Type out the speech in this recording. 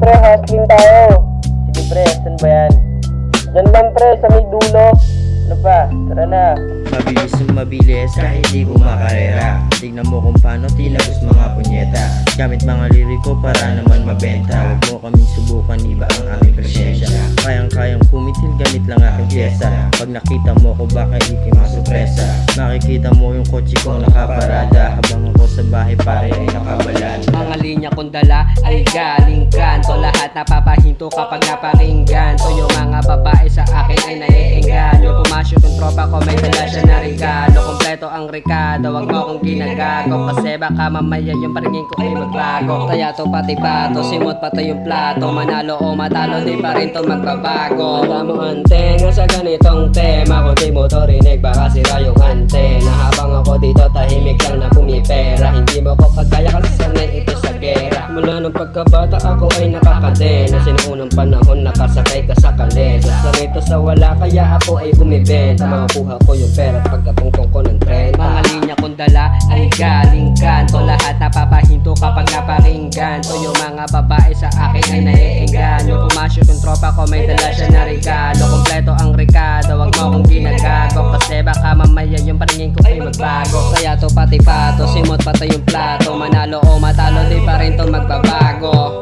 pre, hustling tayo. Sige pre, saan ba yan? Diyan lang pre, sa may dulo. Ano pa? Tara na. Mabilis yung mabilis kahit di ko makarera. Tignan mo kung paano tinagos mga punyeta. Gamit mga liriko para naman mabenta. Huwag mo kaming subukan, iba ang aming presensya. Kayang-kayang kumitil, gamit lang aking pyesa. Pag nakita mo ko baka di kayo masupresa. Makikita mo yung kotse kong nakaparada. Habang ako sa bahay pare ay nakabalan. Mga linya kong dala ay galing kanto. Lahat napapahinto kapag napakinggan to. Yung mga babae sa akin ay naiengganyo. Pumasyo yung tropa ko, may dala siya na regalo. Kompleto ang rekado, wag mo akong ginagago. Kasi baka mamaya yung paringin ko ay magbago. Kaya to pati pato, simot pati yung plato. Manalo o matalo, di pa rin to magbabago. Wala mo antena sa ganitong tema. Kung di mo to rinig, baka sira yung antena. Habang ako dito, tahimik lang na pumipera. Hindi mo ko kagaya kasi sanay ito sa gera. Mula nung pagkabata ako ay nakakadena. Sinuunang panahon nakasakay ka sa kalesa. Sarito sa wala kaya ako ay bumibenta. Makukuha ko yung pera pagkatungtong ko ng tren. Mga linya kong dala ay galing kanto. Lahat napapahinto kapag napakinggan to. Yung mga babae sa akin ay naiengganyo. Pumasyo yung tropa ko, may dala siya na regalo. Kompleto ang rekado, wag mo akong ginagago. Kasi baka mamaya yung paringin ko ay magbago. Kaya to pati pato, simot pati yung plato. Manalo o matalo, di pa rin to magbabago.